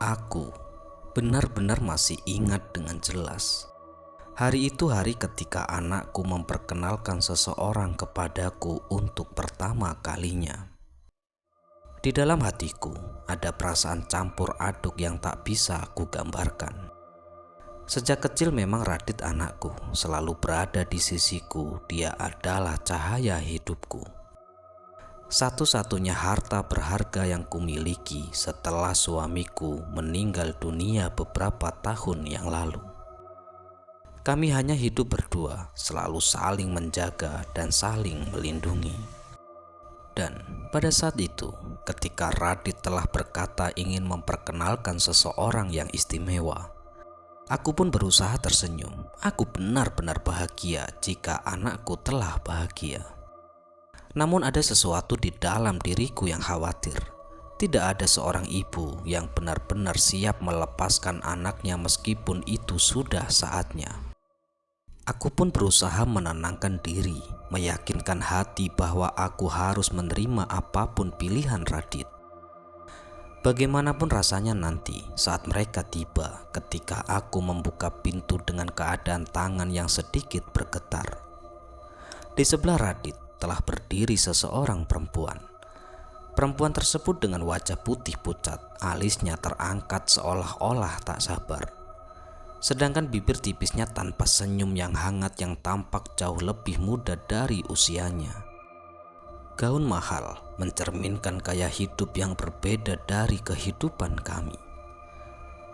Aku benar-benar masih ingat dengan jelas. Hari itu hari ketika anakku memperkenalkan seseorang kepadaku untuk pertama kalinya. Di dalam hatiku ada perasaan campur aduk yang tak bisa aku gambarkan. Sejak kecil memang Radit anakku selalu berada di sisiku. Dia adalah cahaya hidupku. Satu-satunya harta berharga yang kumiliki setelah suamiku meninggal dunia beberapa tahun yang lalu. Kami hanya hidup berdua, selalu saling menjaga dan saling melindungi. Dan pada saat itu, ketika Radit telah berkata ingin memperkenalkan seseorang yang istimewa, aku pun berusaha tersenyum. Aku benar-benar bahagia jika anakku telah bahagia. Namun ada sesuatu di dalam diriku yang khawatir. Tidak ada seorang ibu yang benar-benar siap melepaskan anaknya meskipun itu sudah saatnya. Aku pun berusaha menenangkan diri, meyakinkan hati bahwa aku harus menerima apapun pilihan Radit. Bagaimanapun rasanya nanti saat mereka tiba, ketika aku membuka pintu dengan keadaan tangan yang sedikit bergetar. Di sebelah Radit telah berdiri seseorang perempuan. Perempuan tersebut dengan wajah putih pucat, alisnya terangkat seolah-olah tak sabar. Sedangkan bibir tipisnya tanpa senyum yang hangat yang tampak jauh lebih muda dari usianya. Gaun mahal mencerminkan gaya hidup yang berbeda dari kehidupan kami.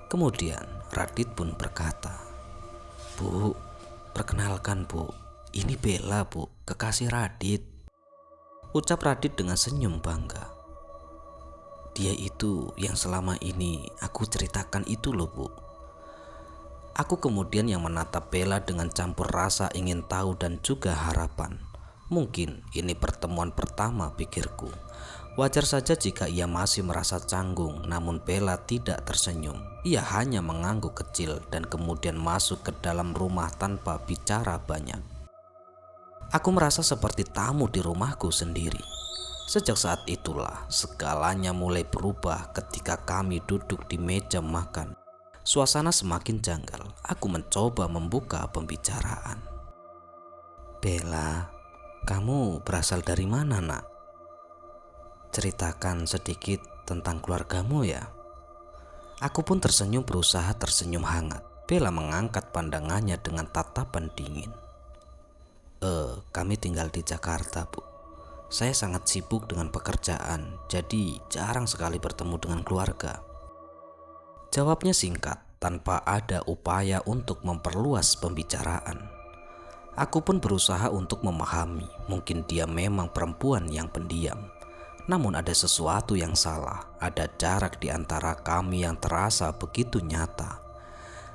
Kemudian Radit pun berkata, "Bu, perkenalkan Bu, ini Bella Bu, kekasih Radit." Ucap Radit dengan senyum bangga. "Dia itu yang selama ini aku ceritakan itu loh Bu." Aku kemudian yang menatap Bella dengan campur rasa ingin tahu dan juga harapan. Mungkin ini pertemuan pertama, pikirku. Wajar saja jika ia masih merasa canggung, namun Bella tidak tersenyum. Ia hanya mengangguk kecil dan kemudian masuk ke dalam rumah tanpa bicara banyak. Aku merasa seperti tamu di rumahku sendiri. Sejak saat itulah segalanya mulai berubah ketika kami duduk di meja makan. Suasana semakin janggal. Aku mencoba membuka pembicaraan. "Bella, kamu berasal dari mana, Nak? Ceritakan sedikit tentang keluargamu ya." Aku pun tersenyum, berusaha tersenyum hangat. Bella mengangkat pandangannya dengan tatapan dingin. Kami tinggal di Jakarta, Bu. Saya sangat sibuk dengan pekerjaan, jadi jarang sekali bertemu dengan keluarga." Jawabnya singkat, tanpa ada upaya untuk memperluas pembicaraan. Aku pun berusaha untuk memahami, mungkin dia memang perempuan yang pendiam. Namun ada sesuatu yang salah, ada jarak di antara kami yang terasa begitu nyata.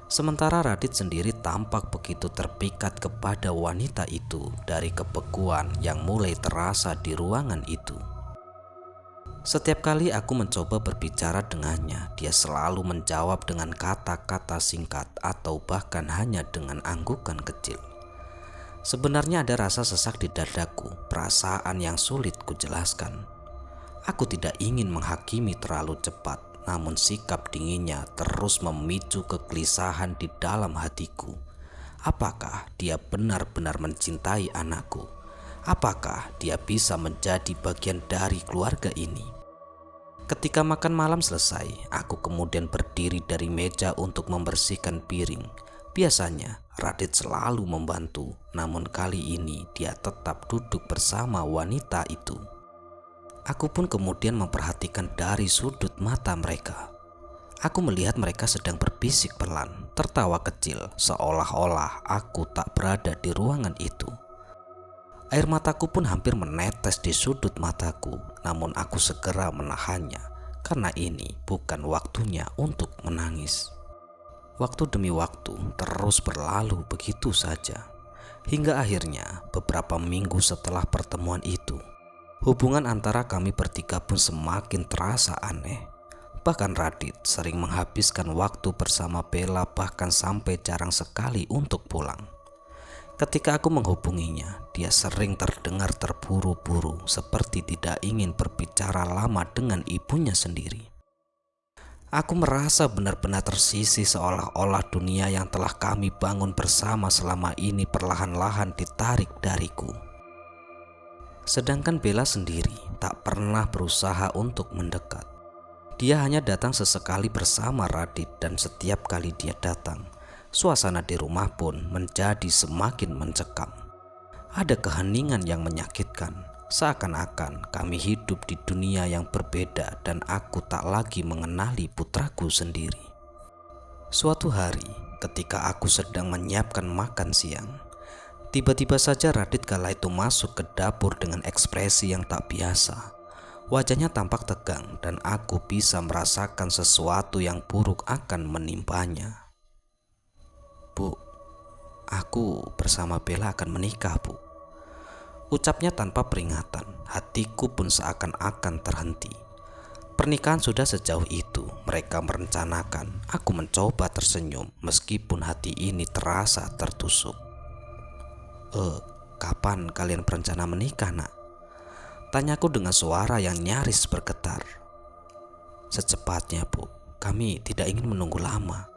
Sementara Radit sendiri tampak begitu terpikat kepada wanita itu dari kebekuan yang mulai terasa di ruangan itu. Setiap kali aku mencoba berbicara dengannya, dia selalu menjawab dengan kata-kata singkat atau bahkan hanya dengan anggukan kecil. Sebenarnya ada rasa sesak di dadaku, perasaan yang sulit kujelaskan. Aku tidak ingin menghakimi terlalu cepat, namun sikap dinginnya terus memicu kegelisahan di dalam hatiku. Apakah dia benar-benar mencintai anakku? Apakah dia bisa menjadi bagian dari keluarga ini? Ketika makan malam selesai, aku kemudian berdiri dari meja untuk membersihkan piring. Biasanya Radit selalu membantu, namun kali ini dia tetap duduk bersama wanita itu. Aku pun kemudian memperhatikan dari sudut mata mereka. Aku melihat mereka sedang berbisik pelan, tertawa kecil, seolah-olah aku tak berada di ruangan itu. Air mataku pun hampir menetes di sudut mataku, namun aku segera menahannya karena ini bukan waktunya untuk menangis. Waktu demi waktu terus berlalu begitu saja, hingga akhirnya beberapa minggu setelah pertemuan itu, hubungan antara kami bertiga pun semakin terasa aneh. Bahkan Radit sering menghabiskan waktu bersama Bella, bahkan sampai jarang sekali untuk pulang. Ketika aku menghubunginya, dia sering terdengar terburu-buru, seperti tidak ingin berbicara lama dengan ibunya sendiri. Aku merasa benar-benar tersisih, seolah-olah dunia yang telah kami bangun bersama selama ini perlahan-lahan ditarik dariku. Sedangkan Bella sendiri tak pernah berusaha untuk mendekat. Dia hanya datang sesekali bersama Radit, dan setiap kali dia datang, suasana di rumah pun menjadi semakin mencekam. Ada keheningan yang menyakitkan, seakan-akan kami hidup di dunia yang berbeda dan aku tak lagi mengenali putraku sendiri. Suatu hari ketika aku sedang menyiapkan makan siang, tiba-tiba saja Radit kala itu masuk ke dapur dengan ekspresi yang tak biasa. Wajahnya tampak tegang dan aku bisa merasakan sesuatu yang buruk akan menimpanya. "Bu, aku bersama Bella akan menikah, Bu," ucapnya tanpa peringatan. Hatiku pun seakan-akan terhenti. Pernikahan sudah sejauh itu mereka merencanakan. Aku mencoba tersenyum meskipun hati ini terasa tertusuk. Kapan kalian berencana menikah, Nak?" tanyaku dengan suara yang nyaris bergetar. "Secepatnya, Bu. Kami tidak ingin menunggu lama,"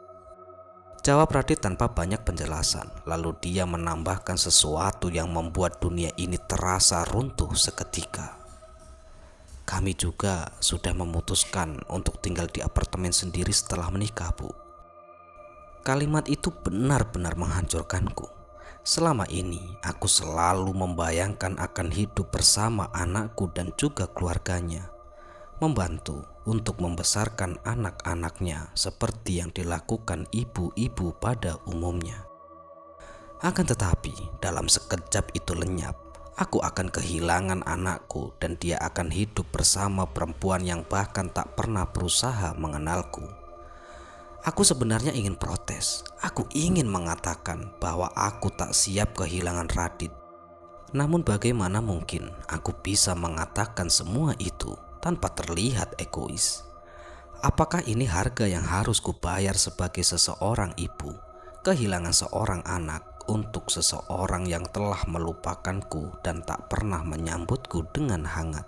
jawab Radit tanpa banyak penjelasan. Lalu dia menambahkan sesuatu yang membuat dunia ini terasa runtuh seketika. "Kami juga sudah memutuskan untuk tinggal di apartemen sendiri setelah menikah, Bu." Kalimat itu benar-benar menghancurkanku. Selama ini aku selalu membayangkan akan hidup bersama anakku dan juga keluarganya, membantu untuk membesarkan anak-anaknya seperti yang dilakukan ibu-ibu pada umumnya. Akan tetapi dalam sekejap itu lenyap, aku akan kehilangan anakku dan dia akan hidup bersama perempuan yang bahkan tak pernah berusaha mengenalku. Aku sebenarnya ingin protes. Aku ingin mengatakan bahwa aku tak siap kehilangan Radit. Namun bagaimana mungkin aku bisa mengatakan semua itu tanpa terlihat egois? Apakah ini harga yang harus kubayar sebagai seseorang ibu, kehilangan seorang anak untuk seseorang yang telah melupakanku dan tak pernah menyambutku dengan hangat?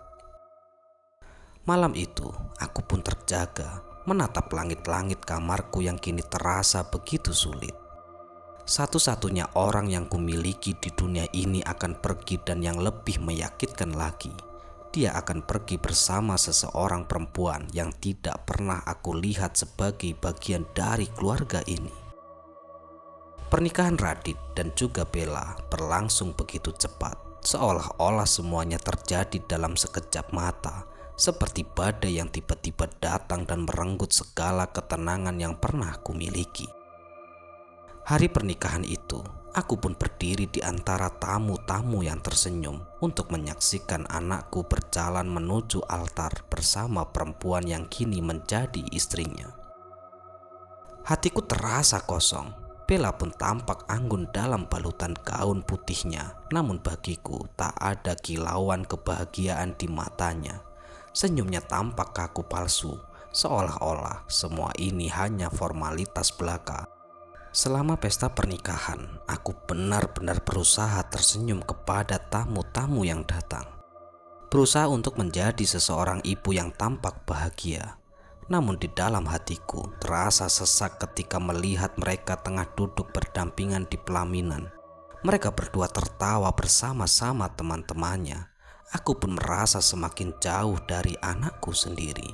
Malam itu aku pun terjaga, menatap langit-langit kamarku yang kini terasa begitu sulit. Satu-satunya orang yang kumiliki di dunia ini akan pergi, dan yang lebih menyakitkan lagi, dia akan pergi bersama seseorang perempuan yang tidak pernah aku lihat sebagai bagian dari keluarga ini. Pernikahan Radit dan juga Bella berlangsung begitu cepat, seolah-olah semuanya terjadi dalam sekejap mata, seperti badai yang tiba-tiba datang dan merenggut segala ketenangan yang pernah kumiliki. Hari pernikahan itu, aku pun berdiri di antara tamu-tamu yang tersenyum untuk menyaksikan anakku berjalan menuju altar bersama perempuan yang kini menjadi istrinya. Hatiku terasa kosong. Bella pun tampak anggun dalam balutan gaun putihnya, namun bagiku tak ada kilauan kebahagiaan di matanya. Senyumnya tampak kaku palsu, seolah-olah semua ini hanya formalitas belaka. Selama pesta pernikahan, aku benar-benar berusaha tersenyum kepada tamu-tamu yang datang. Berusaha untuk menjadi seseorang ibu yang tampak bahagia. Namun di dalam hatiku terasa sesak ketika melihat mereka tengah duduk berdampingan di pelaminan. Mereka berdua tertawa bersama-sama teman-temannya. Aku pun merasa semakin jauh dari anakku sendiri.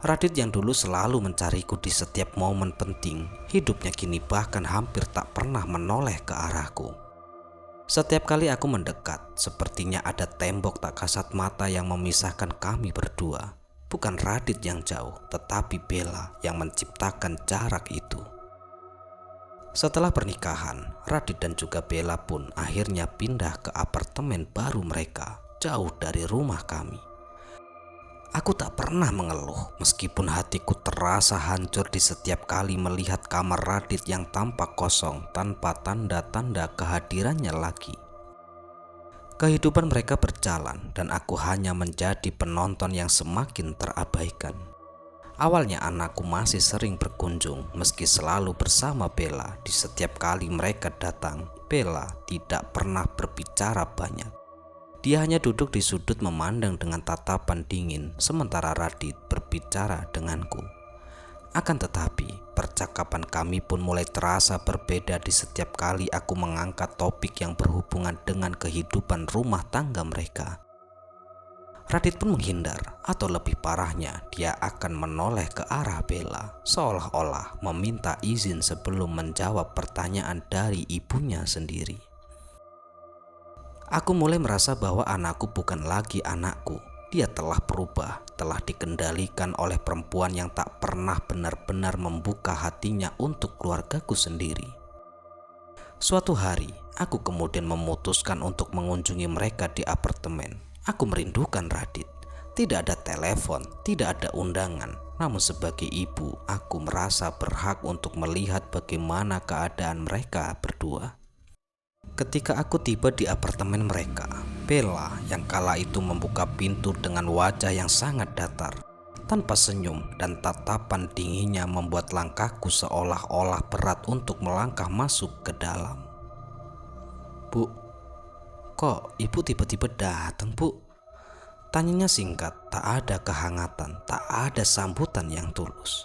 Radit yang dulu selalu mencariku di setiap momen penting, hidupnya kini bahkan hampir tak pernah menoleh ke arahku. Setiap kali aku mendekat, sepertinya ada tembok tak kasat mata yang memisahkan kami berdua. Bukan Radit yang jauh, tetapi Bella yang menciptakan jarak itu. Setelah pernikahan, Radit dan juga Bella pun akhirnya pindah ke apartemen baru mereka, jauh dari rumah kami. Aku tak pernah mengeluh meskipun hatiku terasa hancur di setiap kali melihat kamar Radit yang tampak kosong tanpa tanda-tanda kehadirannya lagi. Kehidupan mereka berjalan dan aku hanya menjadi penonton yang semakin terabaikan. Awalnya anakku masih sering berkunjung meski selalu bersama Bella. Di setiap kali mereka datang, Bella tidak pernah berbicara banyak. Dia hanya duduk di sudut memandang dengan tatapan dingin, sementara Radit berbicara denganku. Akan tetapi, percakapan kami pun mulai terasa berbeda di setiap kali aku mengangkat topik yang berhubungan dengan kehidupan rumah tangga mereka. Radit pun menghindar, atau lebih parahnya, dia akan menoleh ke arah Bella, seolah-olah meminta izin sebelum menjawab pertanyaan dari ibunya sendiri. Aku mulai merasa bahwa anakku bukan lagi anakku. Dia telah berubah, telah dikendalikan oleh perempuan yang tak pernah benar-benar membuka hatinya untuk keluargaku sendiri. Suatu hari, aku kemudian memutuskan untuk mengunjungi mereka di apartemen. Aku merindukan Radit. Tidak ada telepon, tidak ada undangan. Namun sebagai ibu, aku merasa berhak untuk melihat bagaimana keadaan mereka berdua. Ketika aku tiba di apartemen mereka, Bella yang kala itu membuka pintu dengan wajah yang sangat datar. Tanpa senyum dan tatapan dinginnya membuat langkahku seolah-olah berat untuk melangkah masuk ke dalam. "Bu, kok ibu tiba-tiba datang, Bu?" Tanyanya singkat, tak ada kehangatan, tak ada sambutan yang tulus.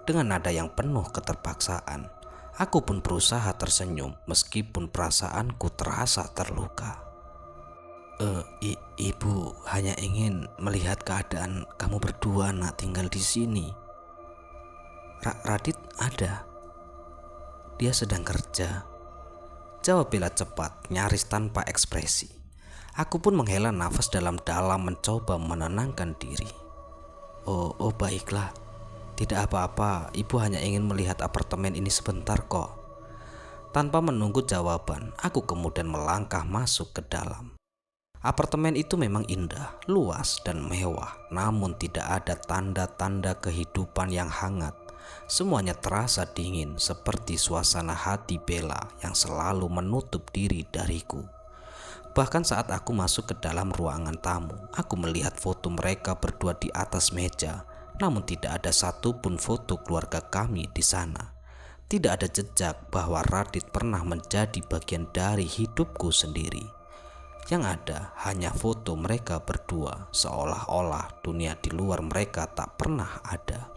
Dengan nada yang penuh keterpaksaan, aku pun berusaha tersenyum meskipun perasaanku terasa terluka. Ibu hanya ingin melihat keadaan kamu berdua nak tinggal di sini. Radit ada. Dia sedang kerja. Jawab Bella cepat, nyaris tanpa ekspresi. Aku pun menghela nafas dalam-dalam mencoba menenangkan diri. Oh baiklah. Tidak apa-apa, ibu hanya ingin melihat apartemen ini sebentar kok. Tanpa menunggu jawaban, aku kemudian melangkah masuk ke dalam. Apartemen itu memang indah, luas dan mewah, namun tidak ada tanda-tanda kehidupan yang hangat. Semuanya terasa dingin seperti suasana hati Bella yang selalu menutup diri dariku. Bahkan saat aku masuk ke dalam ruangan tamu, aku melihat foto mereka berdua di atas meja, namun tidak ada satupun foto keluarga kami di sana. Tidak ada jejak bahwa Radit pernah menjadi bagian dari hidupku sendiri. Yang ada hanya foto mereka berdua, seolah-olah dunia di luar mereka tak pernah ada.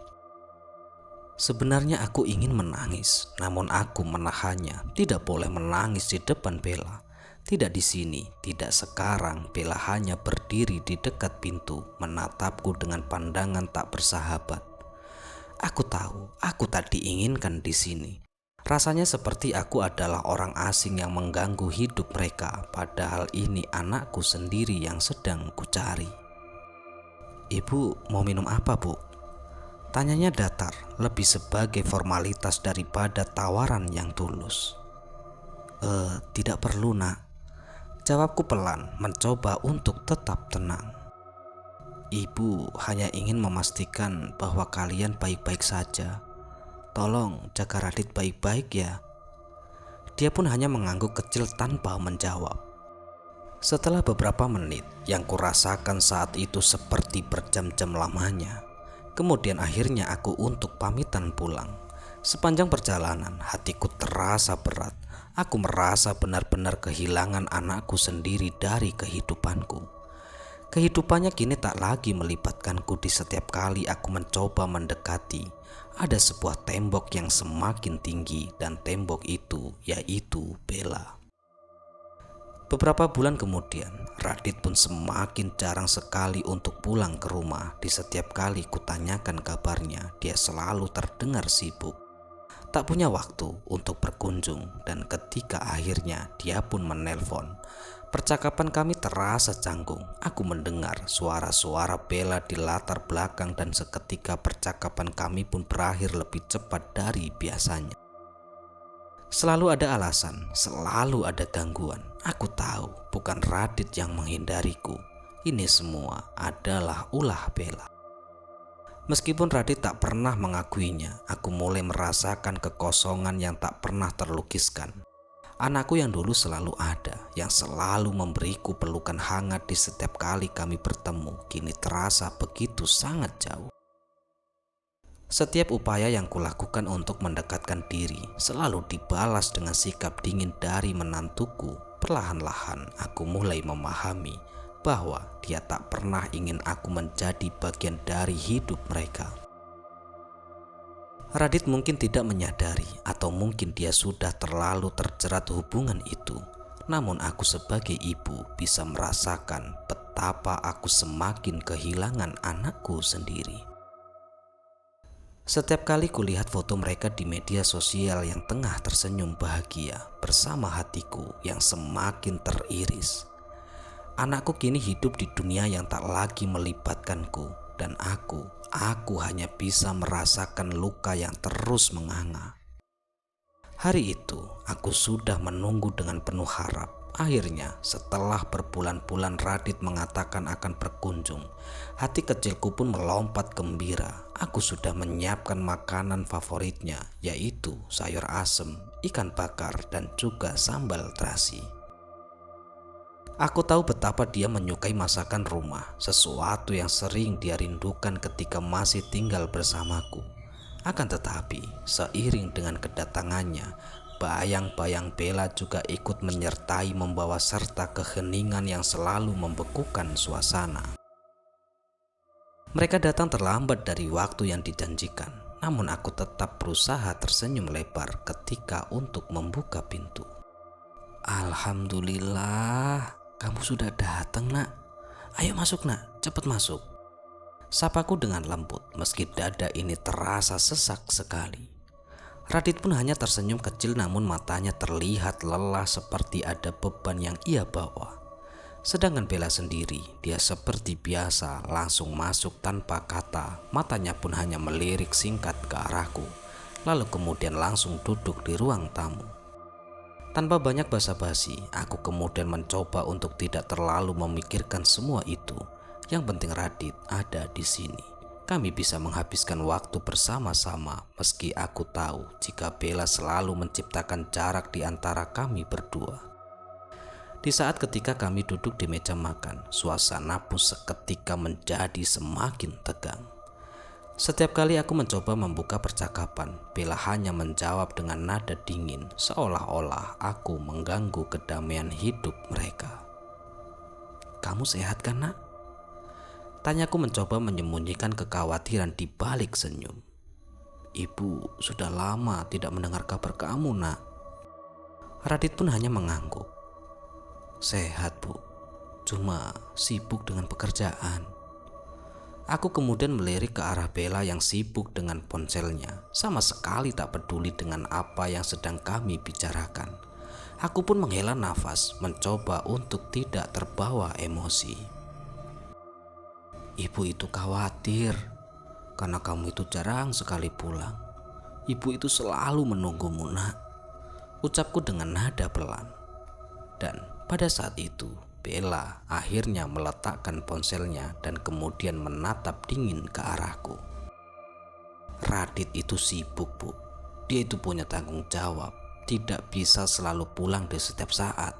Sebenarnya aku ingin menangis, namun aku menahannya. Tidak boleh menangis di depan Bella. Tidak di sini, tidak sekarang. Bella hanya berdiri di dekat pintu, menatapku dengan pandangan tak bersahabat. Aku tahu, aku tak diinginkan di sini. Rasanya seperti aku adalah orang asing yang mengganggu hidup mereka, padahal ini anakku sendiri yang sedang kucari. "Ibu mau minum apa, Bu?" Tanyanya datar, lebih sebagai formalitas daripada tawaran yang tulus. Tidak perlu, Nak." Jawabku pelan, mencoba untuk tetap tenang. "Ibu hanya ingin memastikan bahwa kalian baik-baik saja. Tolong jaga Radit baik-baik ya." Dia pun hanya mengangguk kecil tanpa menjawab. Setelah beberapa menit, yang kurasakan saat itu seperti berjam-jam lamanya. Kemudian akhirnya aku untuk pamitan pulang. Sepanjang perjalanan, hatiku terasa berat. Aku merasa benar-benar kehilangan anakku sendiri dari kehidupanku. Kehidupannya kini tak lagi melibatkanku di setiap kali aku mencoba mendekati. Ada sebuah tembok yang semakin tinggi dan tembok itu yaitu Bella. Beberapa bulan kemudian, Radit pun semakin jarang sekali untuk pulang ke rumah. Di setiap kali kutanyakan kabarnya, dia selalu terdengar sibuk. Tak punya waktu untuk berkunjung, dan ketika akhirnya dia pun menelpon, percakapan kami terasa canggung. Aku mendengar suara-suara Bella di latar belakang dan seketika percakapan kami pun berakhir lebih cepat dari biasanya. Selalu ada alasan, selalu ada gangguan. Aku tahu bukan Radit yang menghindariku. Ini semua adalah ulah Bella. Meskipun Radit tak pernah mengakuinya, aku mulai merasakan kekosongan yang tak pernah terlukiskan. Anakku yang dulu selalu ada, yang selalu memberiku pelukan hangat di setiap kali kami bertemu, kini terasa begitu sangat jauh. Setiap upaya yang kulakukan untuk mendekatkan diri selalu dibalas dengan sikap dingin dari menantuku. Perlahan-lahan aku mulai memahami bahwa dia tak pernah ingin aku menjadi bagian dari hidup mereka. Radit mungkin tidak menyadari atau mungkin dia sudah terlalu terjerat hubungan itu. Namun aku sebagai ibu bisa merasakan betapa aku semakin kehilangan anakku sendiri. Setiap kali kulihat foto mereka di media sosial yang tengah tersenyum bahagia bersama hatiku yang semakin teriris. Anakku kini hidup di dunia yang tak lagi melibatkanku dan aku hanya bisa merasakan luka yang terus menganga. Hari itu aku sudah menunggu dengan penuh harap. Akhirnya setelah berbulan-bulan Radit mengatakan akan berkunjung, hati kecilku pun melompat gembira. Aku sudah menyiapkan makanan favoritnya, yaitu sayur asem, ikan bakar, dan juga sambal terasi. Aku tahu betapa dia menyukai masakan rumah, sesuatu yang sering dia rindukan ketika masih tinggal bersamaku. Akan tetapi, seiring dengan kedatangannya, bayang-bayang Bella juga ikut menyertai, membawa serta keheningan yang selalu membekukan suasana. Mereka datang terlambat dari waktu yang dijanjikan, namun aku tetap berusaha tersenyum lebar ketika untuk membuka pintu. Alhamdulillah, kamu sudah datang, Nak. Ayo masuk, Nak, cepat masuk. Sapaku dengan lembut meski dada ini terasa sesak sekali. Radit pun hanya tersenyum kecil, namun matanya terlihat lelah seperti ada beban yang ia bawa. Sedangkan Bella sendiri, dia seperti biasa langsung masuk tanpa kata. Matanya pun hanya melirik singkat ke arahku, lalu kemudian langsung duduk di ruang tamu. Tanpa banyak basa-basi, aku kemudian mencoba untuk tidak terlalu memikirkan semua itu. Yang penting Radit ada di sini. Kami bisa menghabiskan waktu bersama-sama meski aku tahu jika Bella selalu menciptakan jarak di antara kami berdua. Di saat ketika kami duduk di meja makan, suasana pun seketika menjadi semakin tegang. Setiap kali aku mencoba membuka percakapan, Bella hanya menjawab dengan nada dingin, seolah-olah aku mengganggu kedamaian hidup mereka. Kamu sehat kan, Nak? Tanyaku mencoba menyembunyikan kekhawatiran di balik senyum. Ibu sudah lama tidak mendengar kabar kamu, Nak. Radit pun hanya mengangguk. Sehat, Bu. Cuma sibuk dengan pekerjaan. Aku kemudian melirik ke arah Bella yang sibuk dengan ponselnya, sama sekali tak peduli dengan apa yang sedang kami bicarakan. Aku pun menghela nafas, mencoba untuk tidak terbawa emosi. Ibu itu khawatir karena kamu itu jarang sekali pulang. Ibu itu selalu menunggumu, Nak. Ucapku dengan nada pelan. Dan pada saat itu Bella akhirnya meletakkan ponselnya dan kemudian menatap dingin ke arahku. Radit itu sibuk, Bu. Dia itu punya tanggung jawab, tidak bisa selalu pulang di setiap saat.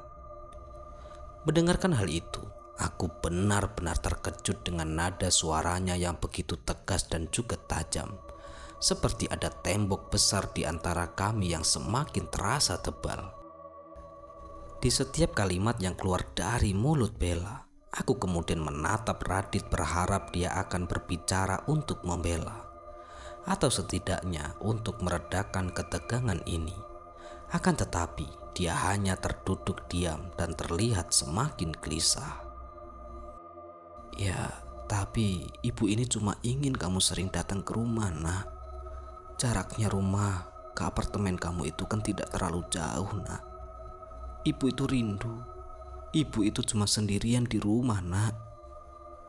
Mendengarkan hal itu, aku benar-benar terkejut dengan nada suaranya yang begitu tegas dan juga tajam. Seperti ada tembok besar di antara kami yang semakin terasa tebal. Di setiap kalimat yang keluar dari mulut Bella, aku kemudian menatap Radit berharap dia akan berbicara untuk membela. Atau setidaknya untuk meredakan ketegangan ini. Akan tetapi, dia hanya terduduk diam dan terlihat semakin gelisah. Ya, tapi ibu ini cuma ingin kamu sering datang ke rumah, Nak. Jaraknya rumah ke apartemen kamu itu kan tidak terlalu jauh, Nak. Ibu itu rindu. Ibu itu cuma sendirian di rumah, Nak.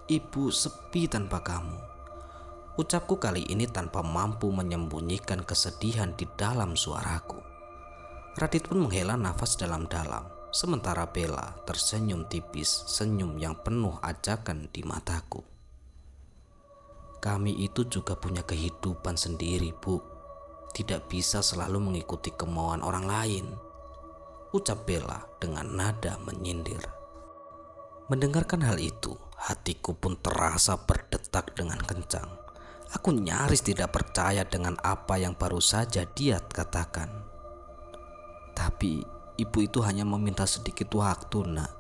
Ibu sepi tanpa kamu. Ucapku kali ini tanpa mampu menyembunyikan kesedihan di dalam suaraku. Radit pun menghela nafas dalam-dalam, sementara Bella tersenyum tipis, senyum yang penuh ajakan di mataku. Kami itu juga punya kehidupan sendiri, Bu. Tidak bisa selalu mengikuti kemauan orang lain, ucap Bella dengan nada menyindir. Mendengarkan hal itu, hatiku pun terasa berdetak dengan kencang. Aku nyaris tidak percaya dengan apa yang baru saja dia katakan. Tapi ibu itu hanya meminta sedikit waktu, Nak.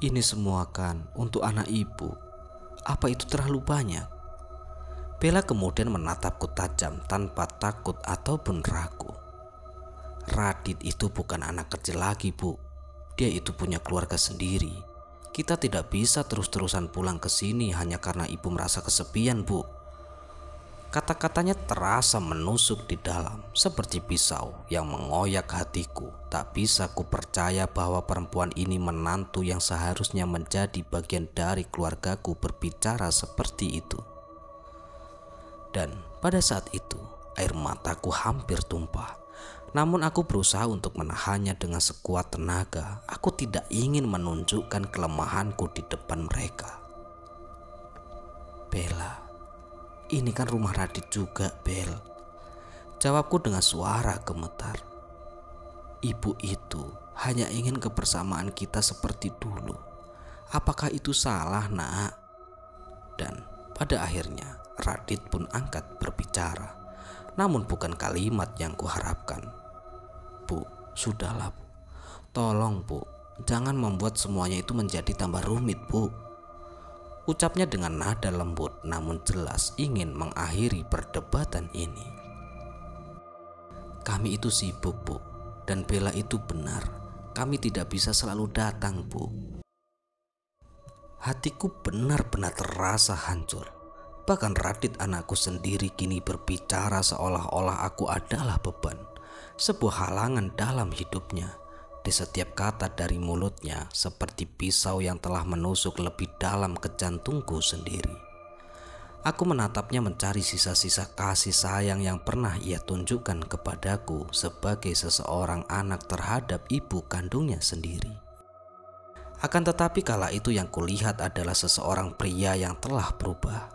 Ini semua kan untuk anak ibu. Apa itu terlalu banyak? Bella kemudian menatapku tajam tanpa takut ataupun ragu. Radit itu bukan anak kecil lagi, Bu. Dia itu punya keluarga sendiri. Kita tidak bisa terus-terusan pulang ke sini hanya karena ibu merasa kesepian, Bu. Kata-katanya terasa menusuk di dalam seperti pisau yang mengoyak hatiku. Tak bisa ku percaya bahwa perempuan ini, menantu yang seharusnya menjadi bagian dari keluargaku, berbicara seperti itu. Dan pada saat itu air mataku hampir tumpah. Namun aku berusaha untuk menahannya dengan sekuat tenaga. Aku tidak ingin menunjukkan kelemahanku di depan mereka. Bella, ini kan rumah Radit juga, Bel. Jawabku dengan suara gemetar. Ibu itu hanya ingin kebersamaan kita seperti dulu. Apakah itu salah, Nak? Dan pada akhirnya Radit pun angkat berbicara. Namun bukan kalimat yang kuharapkan. Bu, sudahlah, Bu. Tolong, Bu, jangan membuat semuanya itu menjadi tambah rumit, Bu. Ucapnya dengan nada lembut namun jelas ingin mengakhiri perdebatan ini. Kami itu sibuk, Bu, dan Bella itu benar. Kami tidak bisa selalu datang, Bu. Hatiku benar-benar terasa hancur. Bahkan Radit, anakku sendiri, kini berbicara seolah-olah aku adalah beban, sebuah halangan dalam hidupnya. Di setiap kata dari mulutnya seperti pisau yang telah menusuk lebih dalam ke jantungku sendiri. Aku menatapnya mencari sisa-sisa kasih sayang yang pernah ia tunjukkan kepadaku sebagai seseorang anak terhadap ibu kandungnya sendiri. Akan tetapi kala itu yang kulihat adalah seseorang pria yang telah berubah.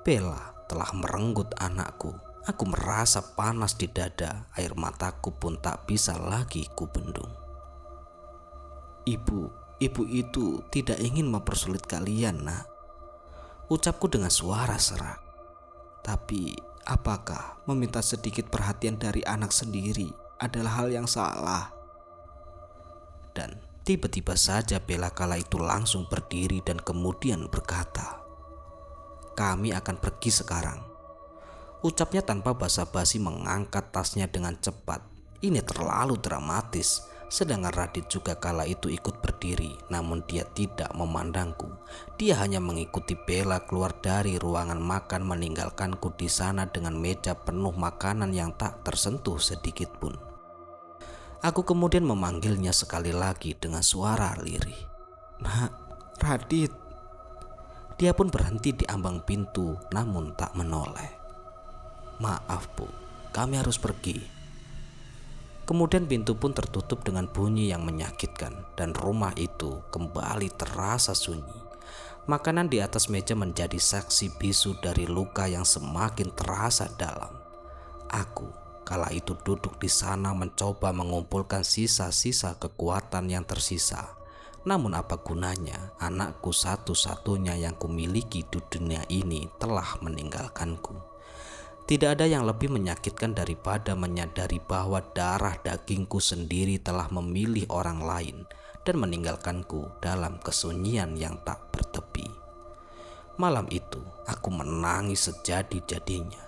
Bella telah merenggut anakku. Aku merasa panas di dada, air mataku pun tak bisa lagi kubendung. Ibu itu tidak ingin mempersulit kalian, Nak. Ucapku dengan suara serak. Tapi apakah meminta sedikit perhatian dari anak sendiri adalah hal yang salah? Dan tiba-tiba saja Bella kala itu langsung berdiri dan kemudian berkata, "Kami akan pergi sekarang." Ucapnya tanpa basa-basi mengangkat tasnya dengan cepat. Ini terlalu dramatis. Sedangkan Radit juga kala itu ikut berdiri, namun dia tidak memandangku. Dia hanya mengikuti Bella keluar dari ruangan makan, meninggalkanku di sana dengan meja penuh makanan yang tak tersentuh sedikit pun. Aku kemudian memanggilnya sekali lagi dengan suara lirih. "Nak, Radit." Dia pun berhenti di ambang pintu namun tak menoleh. "Maaf, Bu, kami harus pergi." Kemudian pintu pun tertutup dengan bunyi yang menyakitkan dan rumah itu kembali terasa sunyi. Makanan di atas meja menjadi saksi bisu dari luka yang semakin terasa dalam. Aku kala itu duduk di sana mencoba mengumpulkan sisa-sisa kekuatan yang tersisa. Namun apa gunanya, anakku satu-satunya yang kumiliki di dunia ini telah meninggalkanku. Tidak ada yang lebih menyakitkan daripada menyadari bahwa darah dagingku sendiri telah memilih orang lain dan meninggalkanku dalam kesunyian yang tak bertepi. Malam itu aku menangis sejadi-jadinya.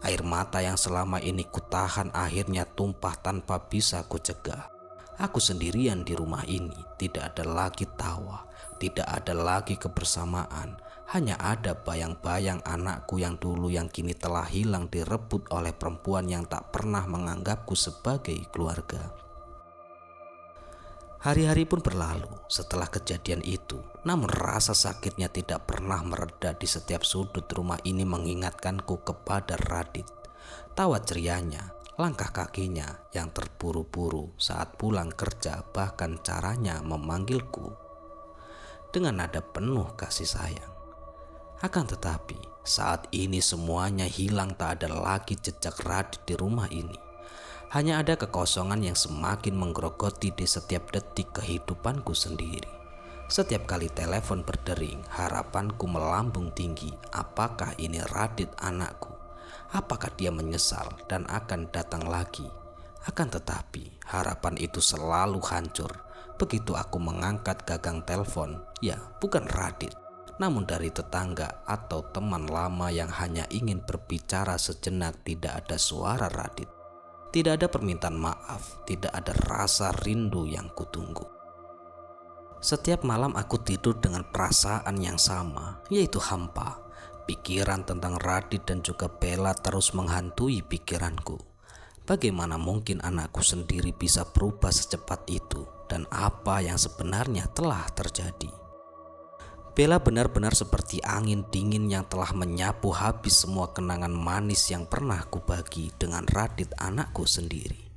Air mata yang selama ini kutahan akhirnya tumpah tanpa bisa kucegah. Aku sendirian di rumah ini, tidak ada lagi tawa, tidak ada lagi kebersamaan. Hanya ada bayang-bayang anakku yang dulu yang kini telah hilang direbut oleh perempuan yang tak pernah menganggapku sebagai keluarga. Hari-hari pun berlalu setelah kejadian itu, namun rasa sakitnya tidak pernah mereda. Di setiap sudut rumah ini mengingatkanku kepada Radit. Tawa cerianya, langkah kakinya yang terburu-buru saat pulang kerja, bahkan caranya memanggilku dengan nada penuh kasih sayang. Akan tetapi saat ini semuanya hilang, tak ada lagi jejak Radit di rumah ini. Hanya ada kekosongan yang semakin menggerogoti di setiap detik kehidupanku sendiri. Setiap kali telepon berdering, harapanku melambung tinggi. Apakah ini Radit anakku? Apakah dia menyesal dan akan datang lagi? Akan tetapi harapan itu selalu hancur. Begitu aku mengangkat gagang telepon, ya bukan Radit. namun dari tetangga atau teman lama yang hanya ingin berbicara sejenak tidak ada suara Radit. Tidak ada permintaan maaf, tidak ada rasa rindu yang kutunggu. Setiap malam aku tidur dengan perasaan yang sama, yaitu hampa. Pikiran tentang Radit dan juga Bella terus menghantui pikiranku. Bagaimana mungkin anakku sendiri bisa berubah secepat itu, dan apa yang sebenarnya telah terjadi? Bella benar-benar seperti angin dingin yang telah menyapu habis semua kenangan manis yang pernah kubagi dengan Radit, anakku sendiri.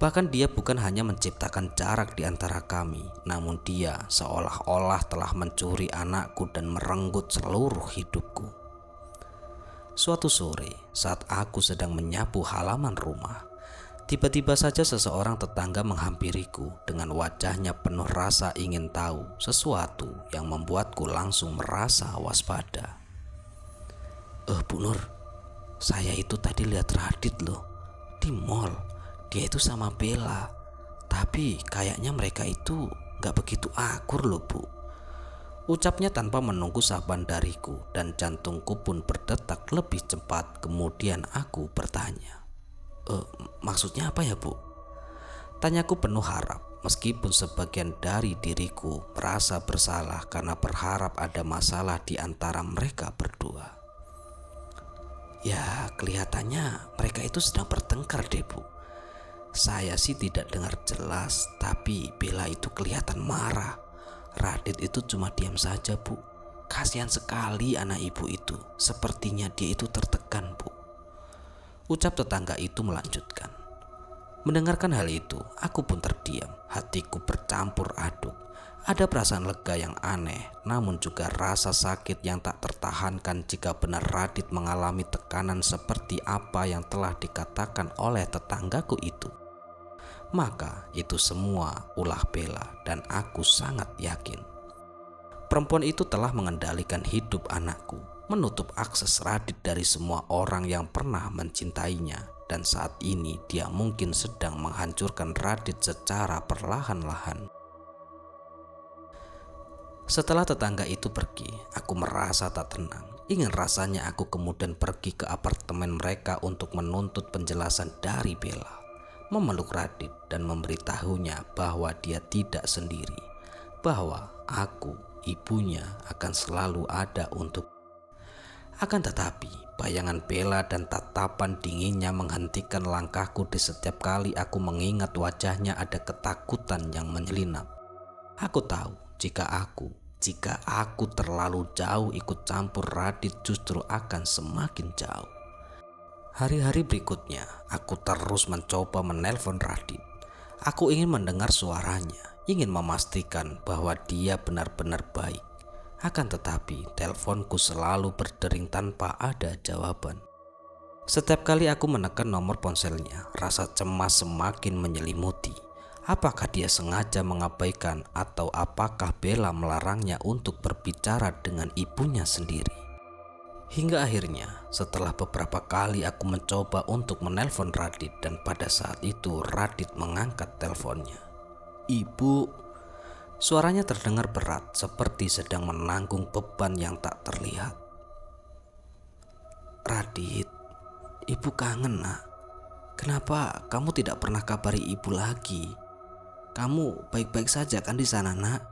Bahkan dia bukan hanya menciptakan jarak di antara kami, namun dia seolah-olah telah mencuri anakku dan merenggut seluruh hidupku. Suatu sore, saat aku sedang menyapu halaman rumah, tiba-tiba saja seseorang tetangga menghampiriku dengan wajahnya penuh rasa ingin tahu, sesuatu yang membuatku langsung merasa waspada. Bu Nur, saya itu tadi lihat Radit loh, di mall. Dia itu sama Bella, tapi kayaknya mereka itu gak begitu akur loh Bu. Ucapnya tanpa menunggu saban dariku, dan jantungku pun berdetak lebih cepat. Kemudian aku bertanya, maksudnya apa ya Bu? Tanyaku penuh harap, meskipun sebagian dari diriku merasa bersalah karena berharap ada masalah di antara mereka berdua. Ya, kelihatannya mereka itu sedang bertengkar deh Bu. Saya sih tidak dengar jelas, tapi Bella itu kelihatan marah. Radit itu cuma diam saja Bu. Kasihan sekali anak ibu itu. Sepertinya dia itu tertekan Bu. Ucap tetangga itu melanjutkan. Mendengarkan hal itu, aku pun terdiam. Hatiku bercampur aduk. Ada perasaan lega yang aneh, namun juga rasa sakit yang tak tertahankan jika benar Radit mengalami tekanan seperti apa yang telah dikatakan oleh tetanggaku itu. Maka itu semua ulah Bella, dan aku sangat yakin perempuan itu telah mengendalikan hidup anakku, menutup akses Radit dari semua orang yang pernah mencintainya, dan saat ini dia mungkin sedang menghancurkan Radit secara perlahan-lahan. Setelah tetangga itu pergi, aku merasa tak tenang. Ingin rasanya aku kemudian pergi ke apartemen mereka untuk menuntut penjelasan dari Bella, memeluk Radit dan memberitahunya bahwa dia tidak sendiri, bahwa aku, ibunya, akan selalu ada untuk. Akan tetapi, bayangan Bella dan tatapan dinginnya menghentikan langkahku di setiap kali aku mengingat wajahnya ada ketakutan yang menyelinap. Aku tahu jika aku terlalu jauh ikut campur Radit justru akan semakin jauh. Hari-hari berikutnya, aku terus mencoba menelpon Radit. Aku ingin mendengar suaranya, ingin memastikan bahwa dia benar-benar baik. Akan tetapi, teleponku selalu berdering tanpa ada jawaban. Setiap kali aku menekan nomor ponselnya, rasa cemas semakin menyelimuti. Apakah dia sengaja mengabaikan, atau apakah Bella melarangnya untuk berbicara dengan ibunya sendiri? Hingga akhirnya, setelah beberapa kali aku mencoba untuk menelpon Radit, dan pada saat itu Radit mengangkat teleponnya. "Ibu," suaranya terdengar berat seperti sedang menanggung beban yang tak terlihat. "Radit, ibu kangen nak. Kenapa kamu tidak pernah kabari ibu lagi? Kamu baik-baik saja kan di sana nak?"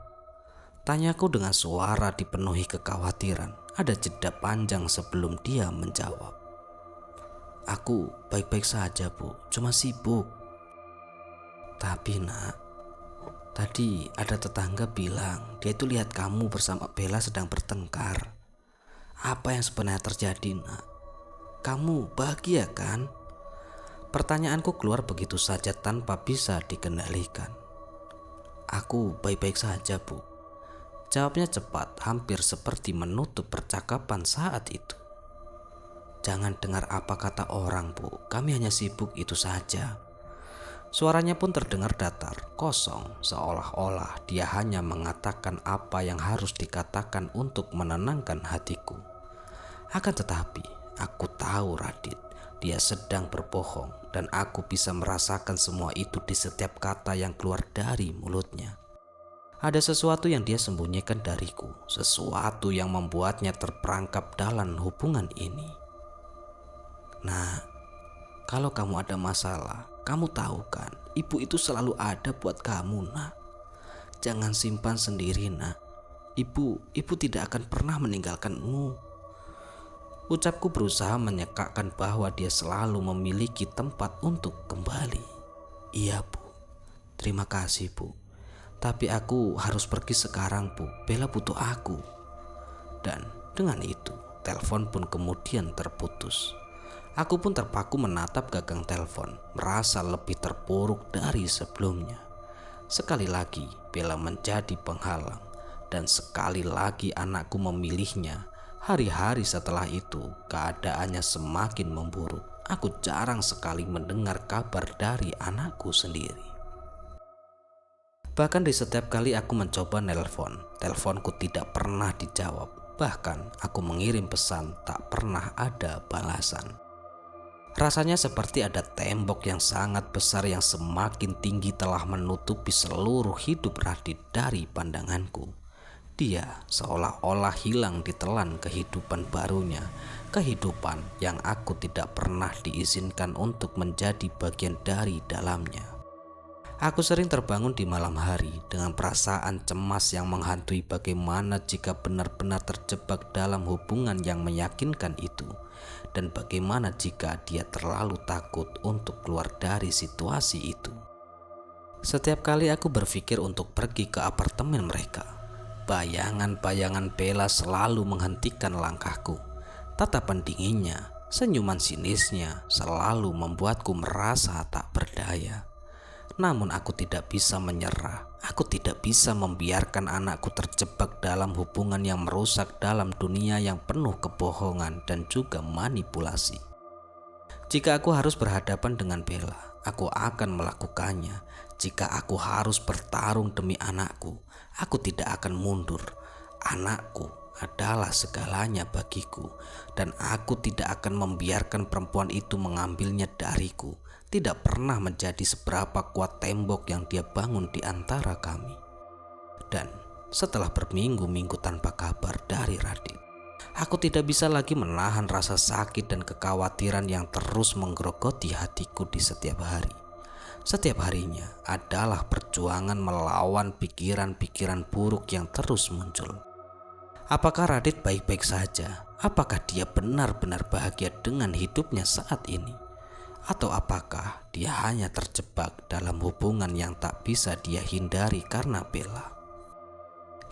Tanyaku dengan suara dipenuhi kekhawatiran. Ada jeda panjang sebelum dia menjawab. "Aku baik-baik saja Bu, cuma sibuk." "Tapi nak, tadi ada tetangga bilang dia itu lihat kamu bersama Bella sedang bertengkar. Apa yang sebenarnya terjadi nak? Kamu bahagia kan?" Pertanyaanku keluar begitu saja tanpa bisa dikendalikan. "Aku baik-baik saja Bu," jawabnya cepat, hampir seperti menutup percakapan saat itu. "Jangan dengar apa kata orang Bu, kami hanya sibuk itu saja." Suaranya pun terdengar datar, kosong, seolah-olah dia hanya mengatakan apa yang harus dikatakan untuk menenangkan hatiku. Akan tetapi, aku tahu Radit, dia sedang berbohong, dan aku bisa merasakan semua itu di setiap kata yang keluar dari mulutnya. Ada sesuatu yang dia sembunyikan dariku, sesuatu yang membuatnya terperangkap dalam hubungan ini. Nah, kalau kamu ada masalah, kamu tahu kan, ibu itu selalu ada buat kamu, nak. Jangan simpan sendiri, nak. Ibu tidak akan pernah meninggalkanmu. Ucapku berusaha menyekakkan bahwa dia selalu memiliki tempat untuk kembali. Iya, Bu. Terima kasih, Bu. Tapi aku harus pergi sekarang, Bu. Bella butuh aku. Dan dengan itu, telepon pun kemudian terputus. Aku pun terpaku menatap gagang telepon, merasa lebih terpuruk dari sebelumnya. Sekali lagi, Bella menjadi penghalang. Dan sekali lagi anakku memilihnya. Hari-hari setelah itu, keadaannya semakin memburuk. Aku jarang sekali mendengar kabar dari anakku sendiri. Bahkan di setiap kali aku mencoba nelpon, teleponku tidak pernah dijawab. Bahkan aku mengirim pesan, tak pernah ada balasan. Rasanya seperti ada tembok yang sangat besar yang semakin tinggi telah menutupi seluruh hidup Radit dari pandanganku. Dia seolah-olah hilang ditelan kehidupan barunya, kehidupan yang aku tidak pernah diizinkan untuk menjadi bagian dari dalamnya. Aku sering terbangun di malam hari dengan perasaan cemas yang menghantui bagaimana jika benar-benar terjebak dalam hubungan yang meyakinkan itu, dan bagaimana jika dia terlalu takut untuk keluar dari situasi itu. Setiap kali aku berpikir untuk pergi ke apartemen mereka, bayangan-bayangan Bella selalu menghentikan langkahku. Tatapan dinginnya, senyuman sinisnya selalu membuatku merasa tak berdaya. Namun aku tidak bisa menyerah. Aku tidak bisa membiarkan anakku terjebak dalam hubungan yang merusak dalam dunia yang penuh kebohongan dan juga manipulasi. Jika aku harus berhadapan dengan Bella, aku akan melakukannya. Jika aku harus bertarung demi anakku, aku tidak akan mundur. Anakku adalah segalanya bagiku, dan aku tidak akan membiarkan perempuan itu mengambilnya dariku. Tidak pernah menjadi seberapa kuat tembok yang dia bangun di antara kami. Dan setelah berminggu-minggu tanpa kabar dari Radit, aku tidak bisa lagi menahan rasa sakit dan kekhawatiran yang terus menggerogoti hatiku di setiap hari. Setiap harinya adalah perjuangan melawan pikiran-pikiran buruk yang terus muncul. Apakah Radit baik-baik saja? Apakah dia benar-benar bahagia dengan hidupnya saat ini? Atau apakah dia hanya terjebak dalam hubungan yang tak bisa dia hindari karena Bella?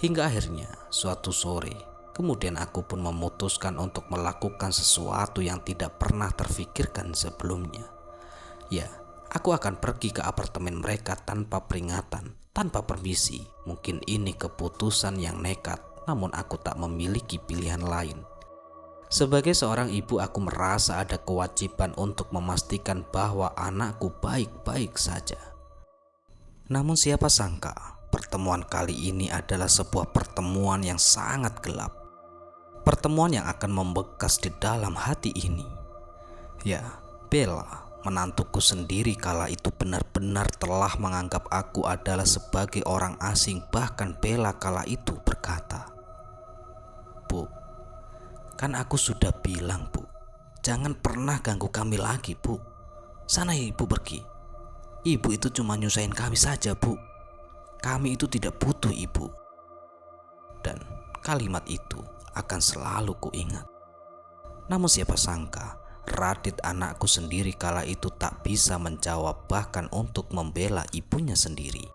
Hingga akhirnya suatu sore, kemudian aku pun memutuskan untuk melakukan sesuatu yang tidak pernah terfikirkan sebelumnya. Ya, aku akan pergi ke apartemen mereka tanpa peringatan, tanpa permisi. Mungkin ini keputusan yang nekat, namun aku tak memiliki pilihan lain. Sebagai seorang ibu, aku merasa ada kewajiban untuk memastikan bahwa anakku baik-baik saja. Namun siapa sangka, pertemuan kali ini adalah sebuah pertemuan yang sangat gelap. Pertemuan yang akan membekas di dalam hati ini. Ya, Bella, menantuku sendiri kala itu benar-benar telah menganggap aku adalah sebagai orang asing. Bahkan Bella kala itu berkata, "Bu, kan aku sudah bilang, Bu, jangan pernah ganggu kami lagi, Bu. Sana ibu pergi. Ibu itu cuma nyusahin kami saja, Bu. Kami itu tidak butuh ibu." Dan kalimat itu akan selalu kuingat. Namun siapa sangka, Radit anakku sendiri kala itu tak bisa menjawab bahkan untuk membela ibunya sendiri.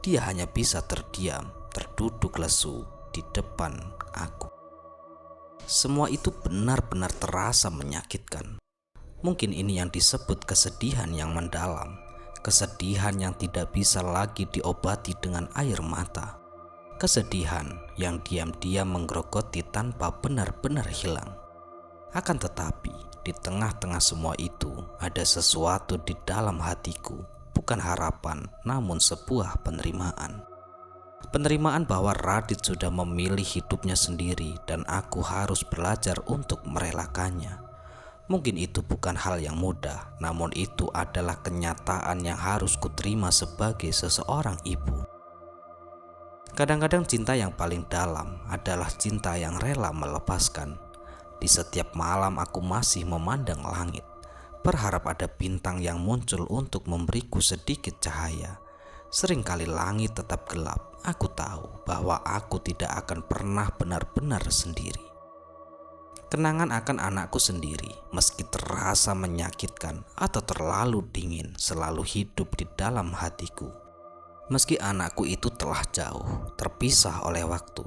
Dia hanya bisa terdiam, terduduk lesu di depan aku. Semua itu benar-benar terasa menyakitkan. Mungkin ini yang disebut kesedihan yang mendalam, kesedihan yang tidak bisa lagi diobati dengan air mata, kesedihan yang diam-diam menggerogoti tanpa benar-benar hilang. Akan tetapi, di tengah-tengah semua itu ada sesuatu di dalam hatiku, bukan harapan, namun sebuah penerimaan. Penerimaan bahwa Radit sudah memilih hidupnya sendiri dan aku harus belajar untuk merelakannya. Mungkin itu bukan hal yang mudah, namun itu adalah kenyataan yang harus kuterima sebagai seseorang ibu. Kadang-kadang cinta yang paling dalam adalah cinta yang rela melepaskan. Di setiap malam aku masih memandang langit, berharap ada bintang yang muncul untuk memberiku sedikit cahaya. Seringkali langit tetap gelap. Aku tahu bahwa aku tidak akan pernah benar-benar sendiri. Kenangan akan anakku sendiri, meski terasa menyakitkan atau terlalu dingin, selalu hidup di dalam hatiku. Meski anakku itu telah jauh, terpisah oleh waktu,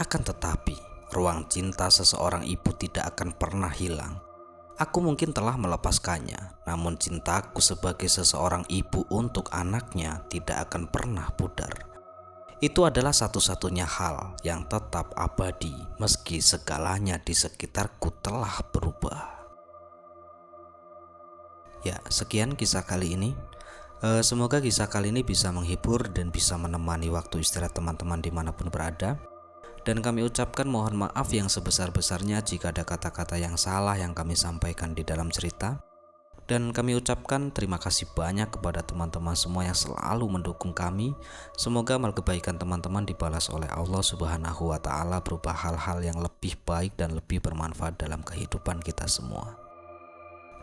akan tetapi ruang cinta seseorang ibu tidak akan pernah hilang. Aku mungkin telah melepaskannya, namun cintaku sebagai seseorang ibu untuk anaknya tidak akan pernah pudar. Itu adalah satu-satunya hal yang tetap abadi meski segalanya di sekitarku telah berubah. Ya, sekian kisah kali ini. Semoga kisah kali ini bisa menghibur dan bisa menemani waktu istirahat teman-teman dimanapun berada. Dan kami ucapkan mohon maaf yang sebesar-besarnya jika ada kata-kata yang salah yang kami sampaikan di dalam cerita. Dan kami ucapkan terima kasih banyak kepada teman-teman semua yang selalu mendukung kami. Semoga amal kebaikan teman-teman dibalas oleh Allah Subhanahu wa Ta'ala berupa hal-hal yang lebih baik dan lebih bermanfaat dalam kehidupan kita semua.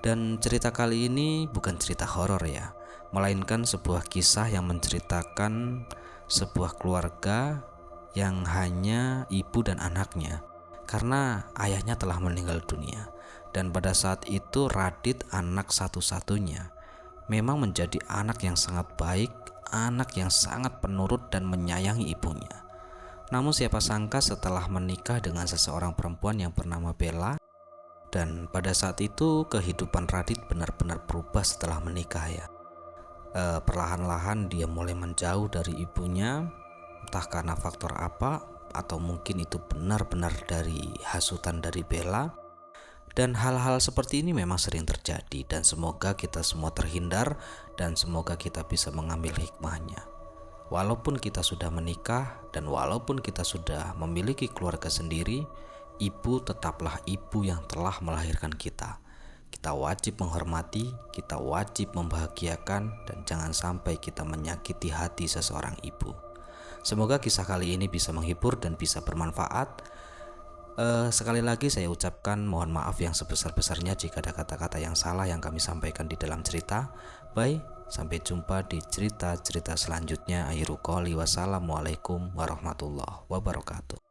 Dan cerita kali ini bukan cerita horor ya, melainkan sebuah kisah yang menceritakan sebuah keluarga yang hanya ibu dan anaknya, karena ayahnya telah meninggal dunia. Dan pada saat itu Radit, anak satu-satunya, memang menjadi anak yang sangat baik, anak yang sangat penurut dan menyayangi ibunya. Namun siapa sangka setelah menikah dengan seseorang perempuan yang bernama Bella, dan pada saat itu kehidupan Radit benar-benar berubah setelah menikah ya. Perlahan-lahan dia mulai menjauh dari ibunya, entah karena faktor apa, atau mungkin itu benar-benar dari hasutan dari Bella. Dan hal-hal seperti ini memang sering terjadi, dan semoga kita semua terhindar dan semoga kita bisa mengambil hikmahnya. Walaupun kita sudah menikah dan walaupun kita sudah memiliki keluarga sendiri, ibu tetaplah ibu yang telah melahirkan kita. Kita wajib menghormati, kita wajib membahagiakan, dan jangan sampai kita menyakiti hati seseorang ibu. Semoga kisah kali ini bisa menghibur dan bisa bermanfaat. Sekali lagi saya ucapkan mohon maaf yang sebesar-besarnya jika ada kata-kata yang salah yang kami sampaikan di dalam cerita. Bye, sampai jumpa di cerita-cerita selanjutnya. Akhirul qouli wassalamualaikum warahmatullahi wabarakatuh.